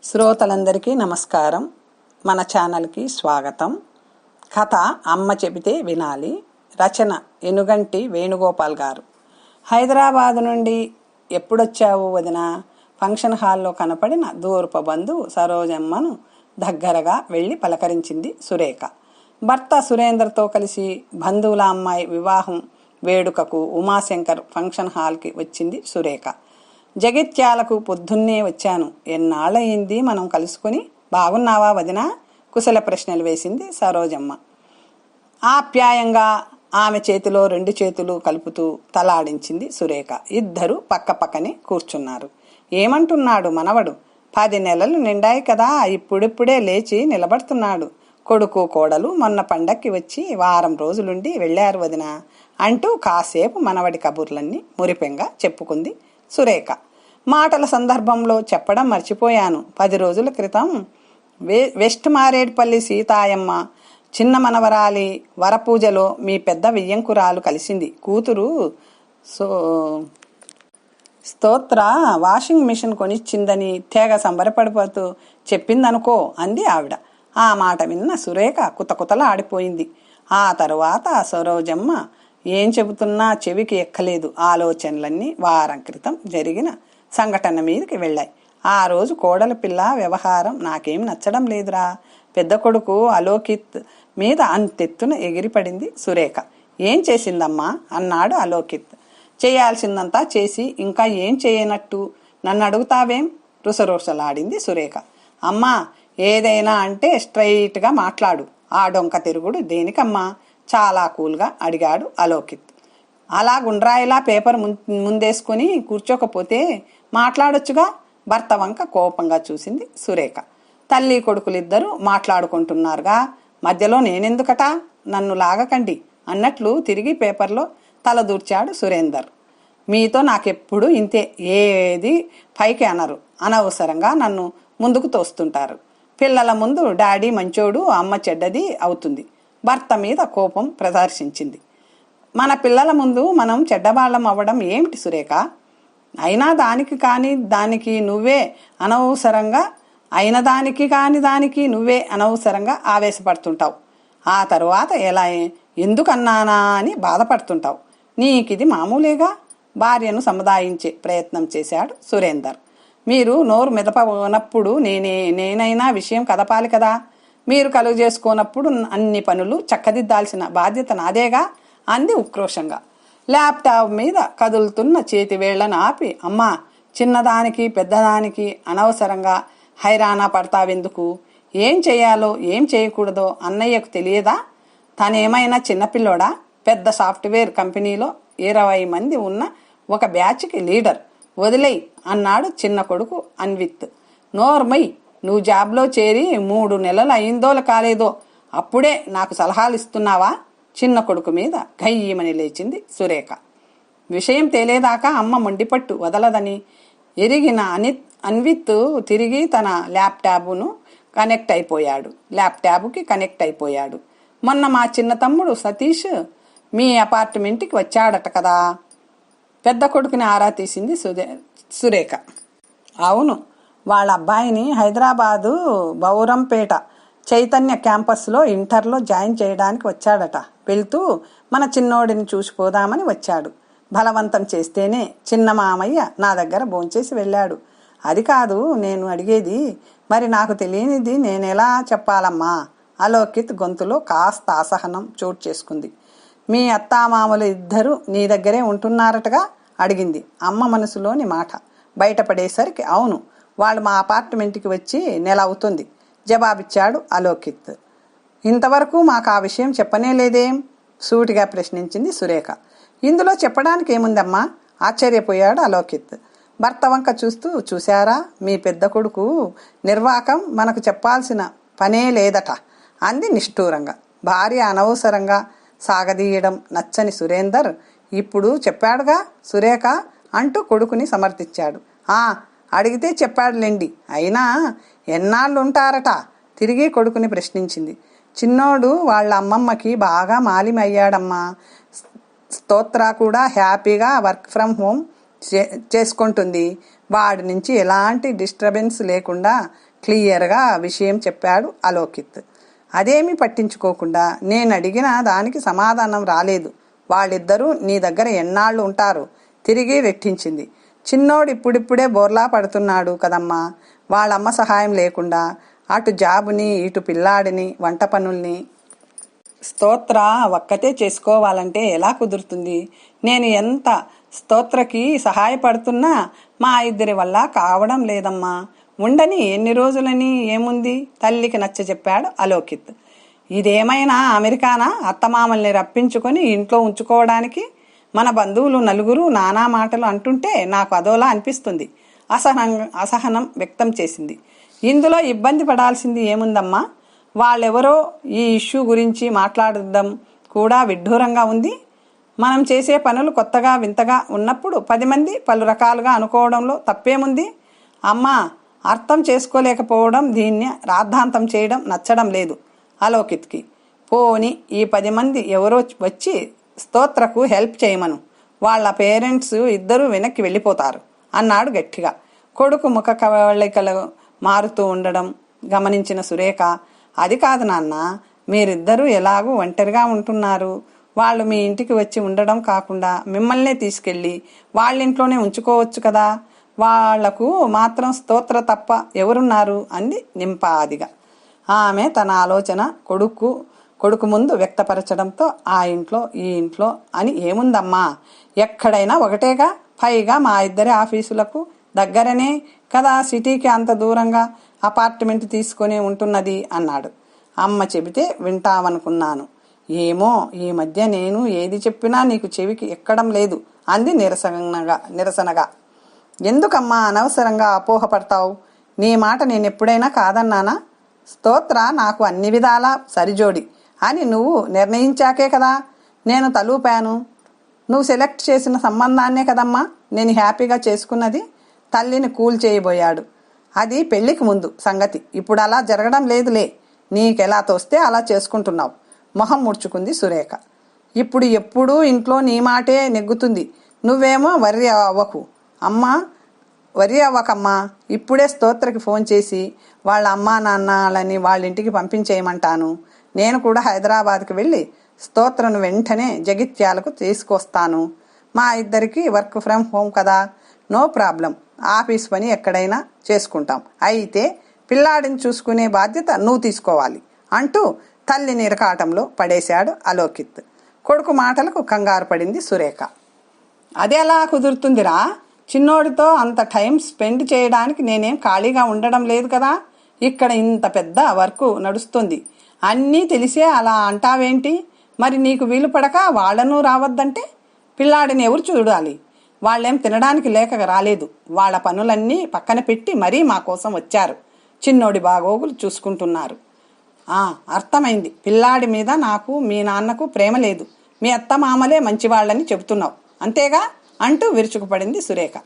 శ్రోతలందరికీ నమస్కారం. మన ఛానల్కి స్వాగతం. కథ అమ్మ చెబితే వినాలి. రచన ఎనుగంటి వేణుగోపాల్ గారు. హైదరాబాదు నుండి ఎప్పుడొచ్చావు వదిన? ఫంక్షన్ హాల్లో కనపడిన దూరపు బంధువు సరోజమ్మను దగ్గరగా వెళ్ళి పలకరించింది సురేఖ. భర్త సురేందర్తో కలిసి బంధువుల అమ్మాయి వివాహం వేడుకకు ఉమాశంకర్ ఫంక్షన్ హాల్కి వచ్చింది సురేఖ. జగిత్యాలకు పొద్దున్నే వచ్చాను. ఎన్నాళ్ళయింది మనం కలుసుకొని. బాగున్నావా వదినా? కుశల ప్రశ్నలు వేసింది సరోజమ్మ. ఆప్యాయంగా ఆమె చేతిలో 2 చేతులు కలుపుతూ తలాడించింది సురేఖ. ఇద్దరు పక్క పక్కనే కూర్చున్నారు. ఏమంటున్నాడు మనవడు? 10 నెలలు నిండాయి కదా, ఇప్పుడిప్పుడే లేచి నిలబడుతున్నాడు. కొడుకు కోడలు మొన్న పండక్కి వచ్చి వారం రోజులుండి వెళ్ళారు వదినా అంటూ కాసేపు మనవడి కబుర్లన్నీ మురిపెంగా చెప్పుకుంది సురేఖ. మాటల సందర్భంలో చెప్పడం మర్చిపోయాను. 10 రోజుల క్రితం వెస్ట్ మారేడుపల్లి సీతాయమ్మ చిన్న మనవరాలి వరపూజలో మీ పెద్ద వియ్యంకురాలు కలిసింది. కూతురు స్తోత్ర వాషింగ్ మిషన్ కొనిచ్చిందని తెగ సంబరపడిపోతూ చెప్పిందనుకో అంది ఆవిడ. ఆ మాట విన్న సురేఖ కుతకుతల ఆడిపోయింది. ఆ తరువాత సరోజమ్మ ఏం చెబుతున్నా చెవికి ఎక్కలేదు. ఆలోచనలన్నీ వారం క్రితం జరిగిన సంఘటన మీదకి వెళ్ళాయి. ఆ రోజు కోడల పిల్ల వ్యవహారం నాకేం నచ్చడం లేదురా. పెద్ద కొడుకు అలోకిత్ మీద అంతెత్తున ఎగిరిపడింది సురేఖ. ఏం చేసిందమ్మా అన్నాడు అలోకిత్. చేయాల్సిందంతా చేసి ఇంకా ఏం చేయనట్టు నన్ను అడుగుతావేం? రుసరుసలాడింది సురేఖ. అమ్మా, ఏదైనా అంటే స్ట్రైట్గా మాట్లాడు. ఆ డొంక తిరుగుడు దేనికమ్మా? చాలా కూల్గా అడిగాడు అలోకిత్. అలా గుండ్రాయిలా పేపర్ ముందేసుకుని కూర్చోకపోతే మాట్లాడొచ్చుగా. భర్త వంక కోపంగా చూసింది సురేఖ. తల్లి కొడుకులిద్దరూ మాట్లాడుకుంటున్నారుగా, మధ్యలో నేనెందుకట? నన్ను లాగకండి అన్నట్లు తిరిగి పేపర్లో తలదూర్చాడు సురేందర్. మీతో నాకెప్పుడు ఇంతే, ఏది పైకి అనరు. అనవసరంగా నన్ను ముందుకు తోస్తుంటారు. పిల్లల ముందు డాడీ మంచోడు, అమ్మ చెడ్డది అవుతుంది. భర్త మీద కోపం ప్రదర్శించింది. మన పిల్లల ముందు మనం చెడ్డవాళ్ళం అవ్వడం ఏమిటి సురేఖ? అయినా దానికి కాని దానికి నువ్వే అనవసరంగా ఆవేశపడుతుంటావు. ఆ తరువాత ఎలా ఎందుకన్నానా అని బాధపడుతుంటావు. నీకిది మామూలేగా. భార్యను సముదాయించే ప్రయత్నం చేశాడు సురేందర్. మీరు నోరు మెదపనప్పుడు నేనైనా విషయం కదపాలి కదా. మీరు కలుగు చేసుకోనప్పుడు అన్ని పనులు చక్కదిద్దాల్సిన బాధ్యత నాదేగా అంది ఉక్రోషంగా. ల్యాప్టాప్ మీద కదులుతున్న చేతి వేళ్లను ఆపి, అమ్మా, చిన్నదానికి పెద్దదానికి అనవసరంగా హైరానా పడతావెందుకు? ఏం చేయాలో ఏం చేయకూడదో అన్నయ్యకు తెలియదా? తనేమైనా చిన్నపిల్లోడా? పెద్ద సాఫ్ట్వేర్ కంపెనీలో 20 మంది ఉన్న ఒక బ్యాచ్కి లీడర్. వదిలేయ్ అన్నాడు చిన్న కొడుకు అన్విత్. నోర్మై, నువ్వు జాబ్లో చేరి 3 నెలలు అయిందో కాలేదో అప్పుడే నాకు సలహాలు ఇస్తున్నావా? చిన్న కొడుకు మీద గయ్యమని లేచింది సురేఖ. విషయం తేలేదాకా అమ్మ మొండిపట్టు వదలదని ఎరిగిన అన్విత్ తిరిగి తన ల్యాప్టాప్కి కనెక్ట్ అయిపోయాడు. మొన్న మా చిన్న తమ్ముడు సతీష్ మీ అపార్ట్మెంట్కి వచ్చాడట కదా. పెద్ద కొడుకుని ఆరా తీసింది సురేఖ. అవును, వాళ్ళ అబ్బాయిని హైదరాబాదు బౌరంపేట చైతన్య క్యాంపస్లో ఇంటర్లో జాయిన్ చేయడానికి వచ్చాడట. వెళ్తూ మన చిన్నోడిని చూసిపోదామని వచ్చాడు. బలవంతం చేస్తేనే చిన్న మామయ్య నా దగ్గర భోంచేసి వెళ్ళాడు. అది కాదు నేను అడిగేది. మరి నాకు తెలియనిది నేనెలా చెప్పాలమ్మా? అలోకిత్ గొంతులో కాస్త అసహనం చోటు చేసుకుంది. మీ అత్తామామలు ఇద్దరు నీ దగ్గరే ఉంటున్నారటగా అడిగింది అమ్మ మనసులోని మాట బయటపడేసరికి. అవును, వాళ్ళు మా అపార్ట్మెంట్కి వచ్చి నెల అవుతుంది జవాబిచ్చాడు అలోకిత్. ఇంతవరకు మాకు ఆ విషయం చెప్పనే లేదేం? సూటిగా ప్రశ్నించింది సురేఖ. ఇందులో చెప్పడానికి ఏముందమ్మా? ఆశ్చర్యపోయాడు అలోకిత్. భర్త వంక చూస్తూ, చూశారా, మీ పెద్ద కొడుకు నిర్వాకం మనకు చెప్పాల్సిన పనే లేదట అంది నిష్ఠూరంగా. భార్య అనవసరంగా సాగదీయడం నచ్చని సురేందర్ ఇప్పుడు చెప్పాడుగా సురేఖ అంటూ కొడుకుని సమర్థించాడు. అడిగితే చెప్పాడులేండి. అయినా ఎన్నాళ్ళుంటారట? తిరిగి కొడుకుని ప్రశ్నించింది. చిన్నోడు వాళ్ళ అమ్మమ్మకి బాగా మాలిమయ్యాడమ్మా. స్తోత్ర కూడా హ్యాపీగా వర్క్ ఫ్రమ్ హోమ్ చేసుకుంటుంది. వాడి నుంచి ఎలాంటి డిస్టర్బెన్స్ లేకుండా క్లియర్గా విషయం చెప్పాడు అలోకిత్. అదేమీ పట్టించుకోకుండా, నేను అడిగిన దానికి సమాధానం రాలేదు. వాళ్ళిద్దరూ నీ దగ్గర ఎన్నాళ్ళు ఉంటారు? తిరిగి రెట్టించింది. చిన్నోడు ఇప్పుడిప్పుడే బోర్లా పడుతున్నాడు కదమ్మా. వాళ్ళమ్మ సహాయం లేకుండా అటు జాబుని, ఇటు పిల్లాడిని, వంట పనుల్ని స్తోత్ర ఒక్కతే చేసుకోవాలంటే ఎలా కుదురుతుంది? నేను ఎంత స్తోత్రకి సహాయపడుతున్నా మా ఇద్దరి వల్ల కావడం లేదమ్మా. ఉండని, ఎన్ని రోజులని, ఏముంది? తల్లికి నచ్చజెప్పాడు అలోకిత్. ఇదేమైనా అమెరికానా? అత్తమామల్ని రప్పించుకొని ఇంట్లో ఉంచుకోవడానికి? మన బంధువులు నలుగురు నానా మాటలు అంటుంటే నాకు అదోలా అనిపిస్తుంది. అసహనం వ్యక్తం చేసింది. ఇందులో ఇబ్బంది పడాల్సింది ఏముందమ్మా? వాళ్ళెవరో ఈ ఇష్యూ గురించి మాట్లాడడం కూడా విడ్డూరంగా ఉంది. మనం చేసే పనులు కొత్తగా వింతగా ఉన్నప్పుడు 10 మంది పలు రకాలుగా అనుకోవడంలో తప్పేముంది? అమ్మా, అర్థం చేసుకోలేకపోవడం, దీన్ని రాద్ధాంతం చేయడం నచ్చడం లేదు అలోకిత్కి. పోని ఈ 10 మంది ఎవరో వచ్చి స్తోత్రకు హెల్ప్ చేయమను. వాళ్ళ పేరెంట్స్ ఇద్దరూ వెనక్కి వెళ్ళిపోతారు అన్నాడు గట్టిగా. కొడుకు ముఖ కవళికలు మారుతూ ఉండడం గమనించిన సురేఖ, అది కాదు నాన్న, మీరిద్దరూ ఎలాగూ ఒంటరిగా ఉంటున్నారు. వాళ్ళు మీ ఇంటికి వచ్చి ఉండడం కాకుండా మిమ్మల్నే తీసుకెళ్ళి వాళ్ళింట్లోనే ఉంచుకోవచ్చు కదా. వాళ్లకు మాత్రం స్తోత్ర తప్ప ఎవరున్నారు అంది నింపాదిగా. ఆమె తన ఆలోచన కొడుకు ముందు వ్యక్తపరచడంతో ఆ ఇంట్లో ఈ ఇంట్లో అని ఏముందమ్మా, ఎక్కడైనా ఒకటేగా. పైగా మా ఇద్దరి ఆఫీసులకు దగ్గరనే కదా, సిటీకి అంత దూరంగా అపార్ట్మెంట్ తీసుకొని ఉంటున్నది అన్నాడు. అమ్మ చెబితే వింటావనుకున్నాను. ఏమో, ఈ మధ్య నేను ఏది చెప్పినా నీకు చెవికి ఎక్కడం లేదు అంది నిరసనగా. ఎందుకమ్మా అనవసరంగా అపోహపడతావు? నీ మాట నేనెప్పుడైనా కాదన్నానా? స్తోత్ర నాకు అన్ని విధాలా సరిజోడి అని నువ్వు నిర్ణయించాకే కదా నేను తలూపాను. నువ్వు సెలెక్ట్ చేసిన సంబంధాన్నే కదమ్మా నేను హ్యాపీగా చేసుకున్నది. తల్లిని కూల్ చేయబోయాడు. అది పెళ్లికి ముందు సంగతి. ఇప్పుడు అలా జరగడం లేదులే. నీకెలా తోస్తే అలా చేసుకుంటున్నావు. మొహం ముడుచుకుంది సురేఖ. ఇప్పుడు ఎప్పుడూ ఇంట్లో నీ మాటే నెగ్గుతుంది. నువ్వేమో వర్రీ అవ్వకు అమ్మా. వర్రీ అవ్వకమ్మా. ఇప్పుడే స్తోత్రకి ఫోన్ చేసి వాళ్ళ అమ్మా నాన్నలని వాళ్ళింటికి పంపించేయమంటాను. నేను కూడా హైదరాబాద్కి వెళ్ళి స్తోత్రను వెంటనే జగిత్యాలకు తీసుకొస్తాను. మా ఇద్దరికి వర్క్ ఫ్రమ్ హోమ్ కదా, నో ప్రాబ్లం. ఆఫీస్ పని ఎక్కడైనా చేసుకుంటాం. అయితే పిల్లాడిని చూసుకునే బాధ్యత నువ్వు తీసుకోవాలి అంటూ తల్లిని ఇరకాటంలో పడేశాడు అలోకిత్. కొడుకు మాటలకు కంగారు పడింది సురేఖ. అదెలా కుదురుతుందిరా? చిన్నోడితో అంత టైం స్పెండ్ చేయడానికి నేనేం ఖాళీగా ఉండడం లేదు కదా. ఇక్కడ ఇంత పెద్ద వర్క్ నడుస్తుంది. అన్నీ తెలిసే అలా అంటావేంటి? మరి నీకు వీలు పడక వాళ్లను రావద్దంటే పిల్లాడిని ఎవరు చూడాలి? వాళ్ళేం తినడానికి లేక రాలేదు. వాళ్ళ పనులన్నీ పక్కన పెట్టి మరీ మా కోసం వచ్చారు. చిన్నోడి బాగోగులు చూసుకుంటున్నారు. అర్థమైంది. పిల్లాడి మీద నాకు మీ నాన్నకు ప్రేమ లేదు. మీ అత్త మామలే మంచివాళ్ళని చెబుతున్నావు అంతేగా అంటూ విరుచుకుపడింది సురేఖ.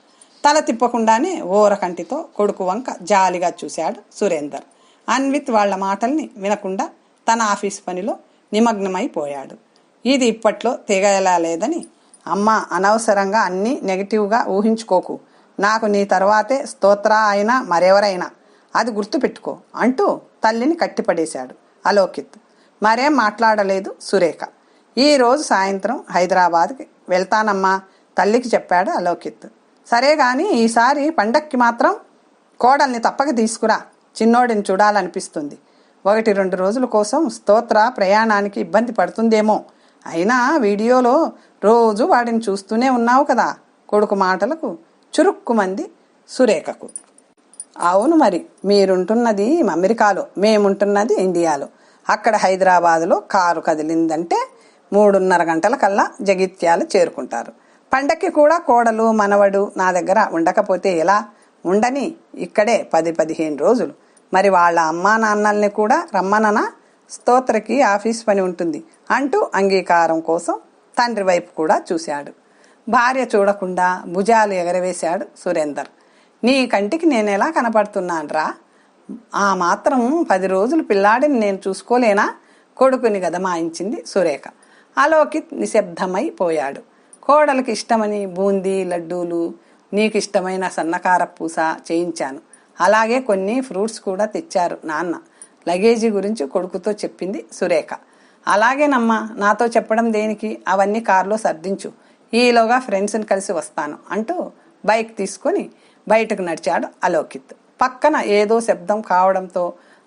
తల తిప్పకుండానే ఓరకంటితో కొడుకు వంక జాలిగా చూశాడు సురేందర్. అన్విత్ వాళ్ల మాటల్ని వినకుండా తన ఆఫీస్ పనిలో నిమగ్నమైపోయాడు. ఇది ఇప్పట్లో తెగేలా లేదని, అమ్మా అనవసరంగా అన్నీ నెగిటివ్గా ఊహించుకోకు. నాకు నీ తర్వాతే స్తోత్ర అయినా మరెవరైనా, అది గుర్తుపెట్టుకో అంటూ తల్లిని కట్టిపడేశాడు అలోకిత్. మరేం మాట్లాడలేదు సురేఖ. ఈరోజు సాయంత్రం హైదరాబాద్కి వెళ్తానమ్మా తల్లికి చెప్పాడు అలోకిత్. సరే గాని ఈసారి పండక్కి మాత్రం కోడల్ని తప్పక తీసుకురా. చిన్నోడిని చూడాలనిపిస్తుంది. 1-2 రోజుల కోసం స్తోత్ర ప్రయాణానికి ఇబ్బంది పడుతుందేమో. అయినా వీడియోలో రోజు వాడిని చూస్తూనే ఉన్నావు కదా. కొడుకు మాటలకు చురుక్కుమంది సురేఖకు. అవును, మరి మీరుంటున్నది అమెరికాలో, మేముంటున్నది ఇండియాలో. అక్కడ హైదరాబాదులో కారు కదిలిందంటే 3:30 గంటల కల్లా జగిత్యాలు చేరుకుంటారు. పండక్కి కూడా కోడలు మనవడు నా దగ్గర ఉండకపోతే ఎలా? ఉండని, ఇక్కడే 10-15 రోజులు. మరి వాళ్ళ అమ్మా నాన్నల్ని కూడా రమ్మననా? స్తోత్రకి ఆఫీస్ పని ఉంటుంది అంటూ అంగీకారం కోసం తండ్రి వైపు కూడా చూశాడు. భార్య చూడకుండా భుజాలు ఎగరవేశాడు సురేందర్. నీ కంటికి నేనెలా కనపడుతున్నాన్రా? ఆ మాత్రం 10 రోజులు పిల్లాడిని నేను చూసుకోలేనా? కొడుకుని గదమాయించింది సురేఖ. అలోకిత్ నిశ్శబ్దమైపోయాడు. కోడలికి ఇష్టమని బూందీ లడ్డూలు, నీకు ఇష్టమైన సన్నకార పూస చేయించాను. అలాగే కొన్ని ఫ్రూట్స్ కూడా తెచ్చారు నాన్న. లగేజీ గురించి కొడుకుతో చెప్పింది సురేఖ. అలాగేనమ్మా, నాతో చెప్పడం దేనికి, అవన్నీ కారులో సర్దించు, ఈలోగా ఫ్రెండ్స్ని కలిసి వస్తాను అంటూ బైక్ తీసుకొని బయటకు నడిచాడు అలోకిత్. పక్కన ఏదో శబ్దం కావడంతో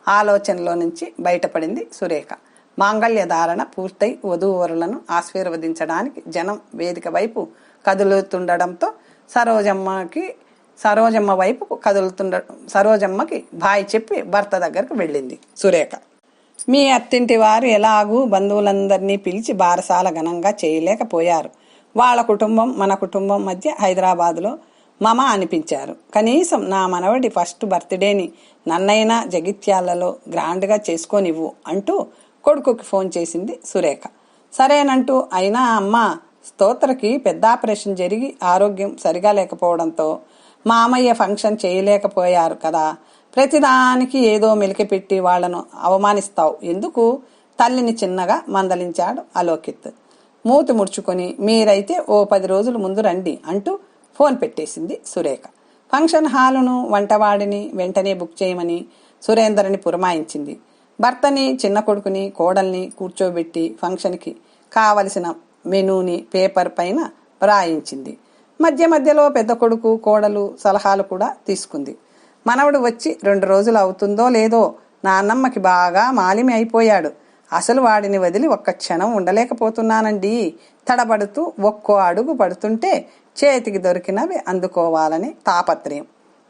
ఆలోచనలో నుంచి బయటపడింది సురేఖ. మాంగళ్య ధారణ పూర్తయి వధూవరులను ఆశీర్వదించడానికి జనం వేదిక వైపు కదులుతుండడంతో సరోజమ్మ వైపు సరోజమ్మకి బాయ్ చెప్పి భర్త దగ్గరకు వెళ్ళింది సురేఖ. మీ అత్తింటి వారు ఎలాగూ బంధువులందరినీ పిలిచి బారసాల ఘనంగా చేయలేకపోయారు. వాళ్ళ కుటుంబం మన కుటుంబం మధ్య హైదరాబాదులో మమ అనిపించారు. కనీసం నా మనవడి ఫస్ట్ బర్త్డేని నన్నైనా జగిత్యాలలో గ్రాండ్గా చేసుకోనివ్వు అంటూ కొడుకుకి ఫోన్ చేసింది సురేఖ. సరేనంటూ, అయినా అమ్మ స్తోత్రకి పెద్ద ఆపరేషన్ జరిగి ఆరోగ్యం సరిగా లేకపోవడంతో మామయ్య ఫంక్షన్ చేయలేకపోయారు కదా, ప్రతిదానికి ఏదో మెలికిపెట్టి వాళ్లను అవమానిస్తావు ఎందుకు, తల్లిని చిన్నగా మందలించాడు అలోకిత్. మూతి ముడుచుకొని మీరైతే ఓ 10 రోజుల ముందు రండి అంటూ ఫోన్ పెట్టేసింది సురేఖ. ఫంక్షన్ హాలును వంటవాడిని వెంటనే బుక్ చేయమని సురేందర్ని పురమాయించింది. భర్తని, చిన్న కొడుకుని, కోడల్ని కూర్చోబెట్టి ఫంక్షన్కి కావలసిన మెనూని పేపర్ పైన వ్రాయించింది. మధ్య మధ్యలో పెద్ద కొడుకు, కోడలు సలహాలు కూడా తీసుకుంది. మనవడు వచ్చి 2 రోజులు అవుతుందో లేదో, నాన్నమ్మకి బాగా మాలిమి అయిపోయాడు. అసలు వాడిని వదిలి ఒక్క క్షణం ఉండలేకపోతున్నానండి. తడబడుతూ ఒక్కో అడుగు పడుతుంటే చేతికి దొరికినవి అందుకోవాలని తాపత్రయం.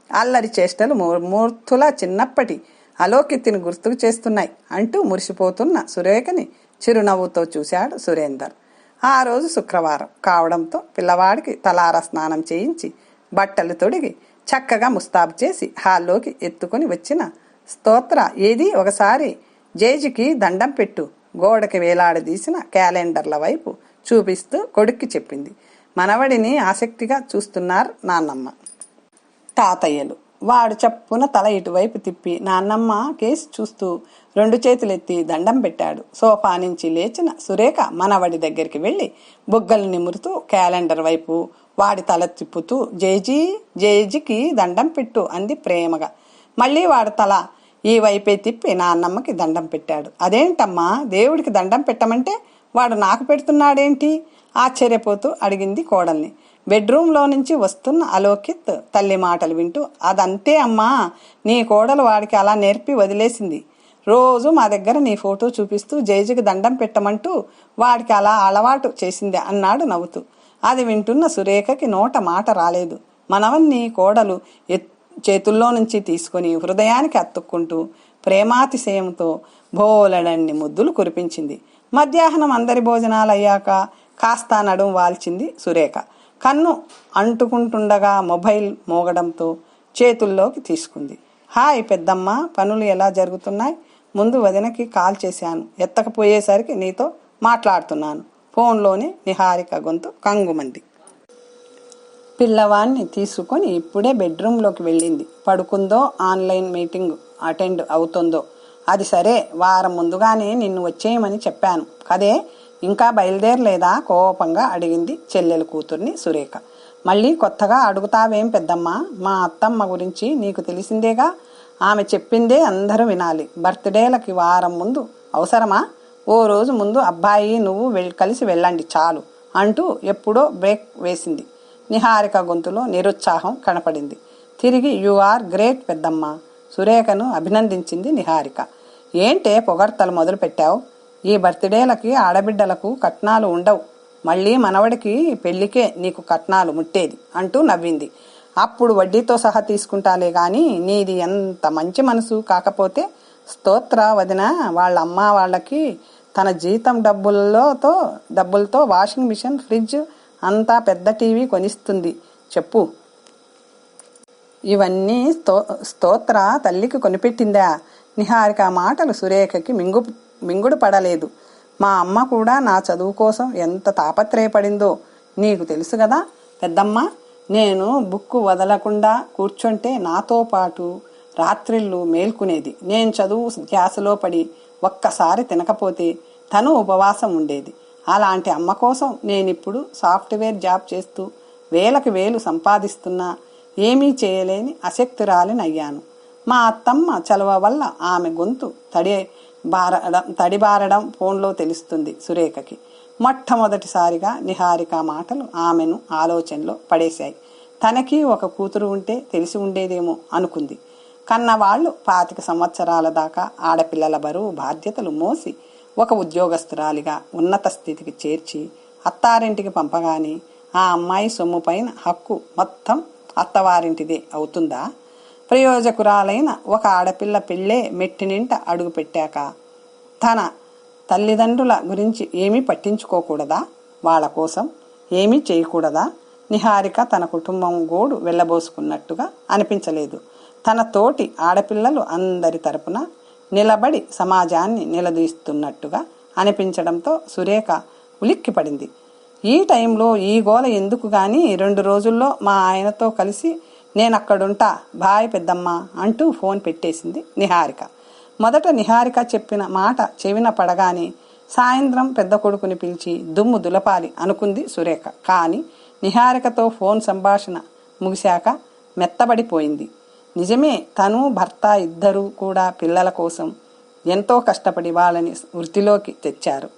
అల్లరి చేష్టలు మూర్తుల చిన్నప్పటి అలోకిత్తిని గుర్తుకు చేస్తున్నాయి అంటూ మురిసిపోతున్న సురేఖని చిరునవ్వుతో చూశాడు సురేందర్. ఆ రోజు శుక్రవారం కావడంతో పిల్లవాడికి తలారా స్నానం చేయించి బట్టలు తొడిగి చక్కగా ముస్తాబు చేసి హాల్లోకి ఎత్తుకొని వచ్చిన స్తోత్ర, ఏది ఒకసారి జేజికి దండం పెట్టు, గోడకి వేలాడదీసిన క్యాలెండర్ల వైపు చూపిస్తూ కొడుక్కి చెప్పింది. మనవడిని ఆసక్తిగా చూస్తున్నారు నాన్నమ్మ, తాతయ్యలు. వాడు చప్పున తల ఇటువైపు తిప్పి నాన్నమ్మ కేసి చూస్తూ 2 చేతులెత్తి దండం పెట్టాడు. సోఫా నుంచి లేచిన సురేఖ మనవడి దగ్గరికి వెళ్ళి బుగ్గలు నిమురుతూ క్యాలెండర్ వైపు వాడి తల తిప్పుతూ జేజికి దండం పెట్టు అంది ప్రేమగా. మళ్ళీ వాడి తల ఈ వైపే తిప్పి నాన్నమ్మకి దండం పెట్టాడు. అదేంటమ్మా, దేవుడికి దండం పెట్టమంటే వాడు నాకు పెడుతున్నాడేంటి, ఆశ్చర్యపోతూ అడిగింది కోడల్ని. బెడ్రూమ్లో నుంచి వస్తున్న అలోకిత్ తల్లి మాటలు వింటూ, అదంతే అమ్మా, నీ కోడలు వాడికి అలా నేర్పి వదిలేసింది. రోజు మా దగ్గర నీ ఫోటో చూపిస్తూ జేజికి దండం పెట్టమంటూ వాడికి అలా అలవాటు చేసింది అన్నాడు నవ్వుతూ. అది వింటున్న సురేఖకి నోట మాట రాలేదు. మనవన్ని కోడలు చేతుల్లో నుంచి తీసుకుని హృదయానికి అత్తుక్కుంటూ ప్రేమాతిశయంతో బోలెడన్ని ముద్దులు కురిపించింది. మధ్యాహ్నం అందరి భోజనాలయ్యాక కాస్త నడుం వాల్చింది సురేఖ. కన్ను అంటుకుంటుండగా మొబైల్ మోగడంతో చేతుల్లోకి తీసుకుంది. హాయ్ పెద్దమ్మ, పనులు ఎలా జరుగుతున్నాయి? ముందు వదినకి కాల్ చేశాను, ఎత్తకపోయేసరికి నీతో మాట్లాడుతున్నాను. ఫోన్లోనే నిహారిక గొంతు కంగుమంది. పిల్లవాణ్ణి తీసుకొని ఇప్పుడే బెడ్రూమ్లోకి వెళ్ళింది. పడుకుందో ఆన్లైన్ మీటింగ్ అటెండ్ అవుతుందో. అది సరే, వారం ముందుగానే నిన్ను వచ్చేయమని చెప్పాను కదే, ఇంకా బయలుదేరలేదా? కోపంగా అడిగింది చెల్లెలు కూతుర్ని సురేఖ. మళ్ళీ కొత్తగా అడుగుతావేం పెద్దమ్మ, మా అత్తమ్మ గురించి నీకు తెలిసిందేగా, ఆమె చెప్పిందే అందరూ వినాలి. బర్త్డేలకి వారం ముందు అవసరమా? ఓ రోజు ముందు అబ్బాయి నువ్వు కలిసి వెళ్ళండి చాలు అంటూ ఎప్పుడో బ్రేక్ వేసింది. నిహారిక గొంతులో నిరుత్సాహం కనపడింది. తిరిగి యు ఆర్ గ్రేట్ పెద్దమ్మ, సురేఖను అభినందించింది నిహారిక. ఏంటే పొగడ్తలు మొదలు పెట్టావు? ఈ బర్త్డేలకి ఆడబిడ్డలకు కట్నాలు ఉండవు, మళ్ళీ మనవడికి పెళ్లికే నీకు కట్నాలు ముట్టేది అంటూ నవ్వింది. అప్పుడు వడ్డీతో సహా తీసుకుంటాలే గాని, నీది ఎంత మంచి మనసు కాకపోతే స్తోత్ర వదిన వాళ్ళ అమ్మ వాళ్ళకి తన జీతం డబ్బులతో వాషింగ్ మిషన్, ఫ్రిడ్జ్, అంతా పెద్ద టీవీ కొనిస్తుంది చెప్పు. ఇవన్నీ స్తోత్ర తల్లికి కొనిపెట్టిందా? నిహారిక మాటలు సురేఖకి మింగుడు పడలేదు. మా అమ్మ కూడా నా చదువు కోసం ఎంత తాపత్రయపడిందో నీకు తెలుసు కదా పెద్దమ్మ. నేను బుక్కు వదలకుండా కూర్చుంటే నాతో పాటు రాత్రిళ్ళు మేల్కునేది. నేను చదువు ధ్యాసలో పడి ఒక్కసారి తినకపోతే తను ఉపవాసం ఉండేది. అలాంటి అమ్మ కోసం నేనిప్పుడు సాఫ్ట్వేర్ జాబ్ చేస్తూ వేలకు వేలు సంపాదిస్తున్నా ఏమీ చేయలేని అశక్తురాలినయ్యాను. మా అత్తమ్మ చలువ వల్ల ఆమె గొంతు తడిబారడం ఫోన్లో తెలుస్తుంది సురేఖకి. మొట్టమొదటిసారిగా నిహారిక మాటలు ఆమెను ఆలోచనలో పడేశాయి. తనకి ఒక కూతురు ఉంటే తెలిసి ఉండేదేమో అనుకుంది. కన్నవాళ్లు 25 సంవత్సరాల దాకా ఆడపిల్లల బరువు బాధ్యతలు మోసి ఒక ఉద్యోగస్తురాలిగా ఉన్నత స్థితికి చేర్చి అత్తారింటికి పంపగానే ఆ అమ్మాయి సొమ్ము పైన హక్కు మొత్తం అత్తవారింటిదే అవుతుందా? ప్రయోజకురాలైన ఒక ఆడపిల్ల పెళ్ళే మెట్టినింట అడుగు పెట్టాక తన తల్లిదండ్రుల గురించి ఏమీ పట్టించుకోకూడదా? వాళ్ళ కోసం ఏమీ చేయకూడదా? నిహారిక తన కుటుంబం గోడు వెళ్ళబోసుకున్నట్టుగా అనిపించలేదు. తన తోటి ఆడపిల్లలు అందరి తరపున నిలబడి సమాజాన్ని నిలదీస్తున్నట్టుగా అనిపించడంతో సురేఖ ఉలిక్కిపడింది. ఈ టైంలో ఈ గోల ఎందుకు గాని 2 రోజుల్లో మా ఆయనతో కలిసి నేనక్కడుంటా, బాయ్ పెద్దమ్మ అంటూ ఫోన్ పెట్టేసింది నిహారిక. మొదట నిహారిక చెప్పిన మాట చెవిన పడగానే సాయంత్రం పెద్ద కొడుకుని పిలిచి దుమ్ము దులపాలి అనుకుంది సురేఖ. కానీ నిహారికతో ఫోన్ సంభాషణ ముగిశాక మెత్తబడిపోయింది. నిజమే, తను భర్త ఇద్దరూ కూడా పిల్లల కోసం ఎంతో కష్టపడి వాళ్ళని వృత్తిలోకి తెచ్చారు.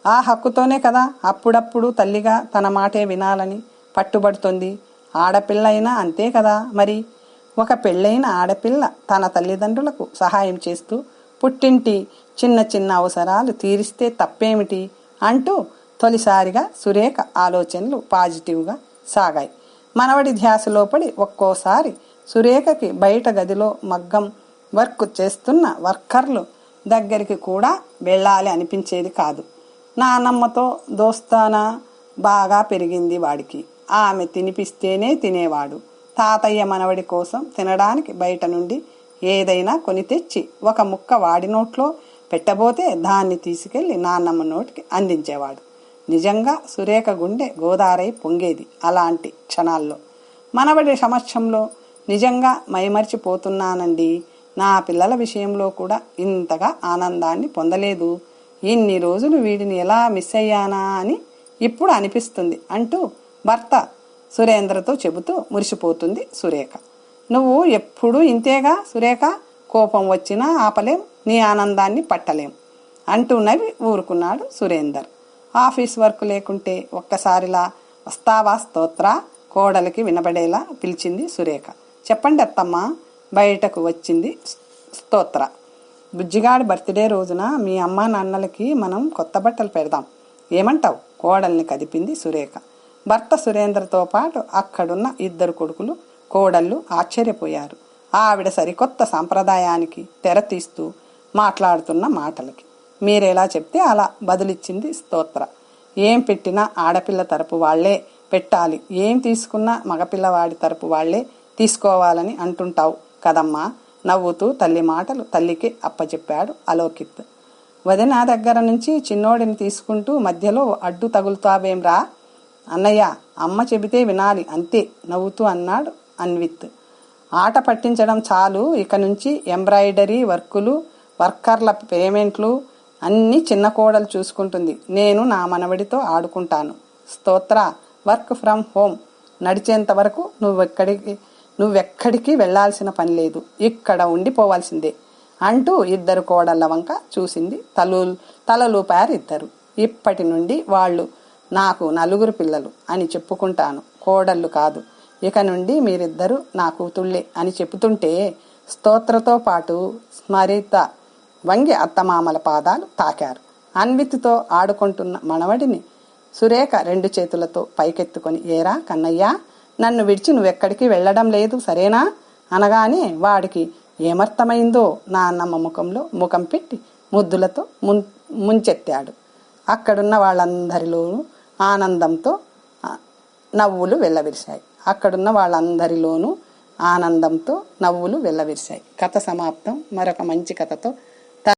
ఆ హక్కుతోనే కదా అప్పుడప్పుడు తల్లిగా తన మాటే వినాలని పట్టుబడుతుంది. ఆడపిల్ల అయినా అంతే కదా మరి. ఒక పెళ్ళైన ఆడపిల్ల తన తల్లిదండ్రులకు సహాయం చేస్తూ పుట్టింటి చిన్న చిన్న అవసరాలు తీరిస్తే తప్పేమిటి అంటూ తొలిసారిగా సురేఖ ఆలోచనలు పాజిటివ్గా సాగాయి. మనవడి ధ్యాసలో పడి ఒక్కోసారి సురేఖకి బయట గదిలో మగ్గం వర్క్ చేస్తున్న వర్కర్లు దగ్గరికి కూడా వెళ్ళాలి అనిపించేది కాదు. నానమ్మతో దోస్తానా బాగా పెరిగింది వాడికి. ఆమె తినిపిస్తేనే తినేవాడు. తాతయ్య మనవడి కోసం తినడానికి బయట నుండి ఏదైనా కొని తెచ్చి ఒక ముక్క వాడి నోట్లో పెట్టబోతే దాన్ని తీసుకెళ్లి నాన్నమ్మ నోటికి అందించేవాడు. నిజంగా సురేఖ గుండె గోదారై పొంగేది అలాంటి క్షణాల్లో. మనవడి సమక్షంలో నిజంగా మైమర్చిపోతున్నానండి. నా పిల్లల విషయంలో కూడా ఇంతగా ఆనందాన్ని పొందలేదు. ఇన్ని రోజులు వీడిని ఎలా మిస్ అయ్యానా అని ఇప్పుడు అనిపిస్తుంది అంటూ భర్త సురేంద్రతో చెబుతూ మురిసిపోతుంది సురేఖ. నువ్వు ఎప్పుడూ ఇంతేగా సురేఖ, కోపం వచ్చినా ఆపలేం, నీ ఆనందాన్ని పట్టలేం అంటూ నవ్వి ఊరుకున్నాడు సురేందర్. ఆఫీస్ వర్క్ లేకుంటే ఒక్కసారిలా వస్తావా స్తోత్ర? కోడలికి వినబడేలా పిలిచింది సురేఖ. చెప్పండి అత్తమ్మ, బయటకు వచ్చింది స్తోత్ర. బుజ్జిగాడి బర్త్డే రోజున మీ అమ్మ నాన్నలకి మనం కొత్త బట్టలు పెడదాం, ఏమంటావు? కోడల్ని కదిపింది సురేఖ. భర్త సురేంద్రతో పాటు అక్కడున్న 2 కొడుకులు కోడళ్ళు ఆశ్చర్యపోయారు. ఆవిడ సరికొత్త సాంప్రదాయానికి తెర తీస్తూ మాట్లాడుతున్న మాటలకి. మీరెలా చెప్తే అలా బదులిచ్చింది స్తోత్ర. ఏం పెట్టినా ఆడపిల్ల తరపు వాళ్లే పెట్టాలి, ఏం తీసుకున్నా మగపిల్లవాడి తరపు వాళ్లే తీసుకోవాలని అంటుంటావు కదమ్మా. నవ్వుతూ తల్లి మాటలు తల్లికి అప్పచెప్పాడు అలోకిత్. వదిన దగ్గర నుంచి చిన్నోడిని తీసుకుంటూ మధ్యలో అడ్డు తగులుతావేంరా? అన్నయ్య, అమ్మ చెబితే వినాలి అంతే నవ్వుతూ అన్నాడు అన్విత్. ఆట పట్టించడం చాలు, ఇక నుంచి ఎంబ్రాయిడరీ వర్కులు, వర్కర్ల పేమెంట్లు అన్నీ చిన్న కోడలు చూసుకుంటుంది. నేను నా మనవడితో ఆడుకుంటాను. స్తోత్ర, వర్క్ ఫ్రమ్ హోమ్ నడిచేంత వరకు నువ్వెక్కడికి వెళ్లాల్సిన పని లేదు, ఇక్కడ ఉండిపోవాల్సిందే అంటూ 2 కోడళ్ల వంక చూసింది. తలలూపారు ఇద్దరు. ఇప్పటి నుండి వాళ్ళు నాకు 4 పిల్లలు అని చెప్పుకుంటాను, కోడళ్ళు కాదు. ఇక నుండి మీరిద్దరూ నా కూతుళ్ళే అని చెబుతుంటే స్తోత్రతో పాటు స్మరిత వంగి అత్తమామల పాదాలు తాకారు. అన్విత్తో ఆడుకుంటున్న మనవడిని సురేఖ 2 చేతులతో పైకెత్తుకొని, ఏరా కన్నయ్య, నన్ను విడిచి నువ్వెక్కడికి వెళ్లడం లేదు సరేనా అనగానే వాడికి ఏమర్థమైందో నాన్నమ్మ ముఖంలో ముఖం పెట్టి ముద్దులతో ముంచెత్తాడు. అక్కడున్న వాళ్ళందరిలోనూ ఆనందంతో నవ్వులు వెళ్ళవిరిశాయి. కథ సమాప్తం. మరొక మంచి కథతో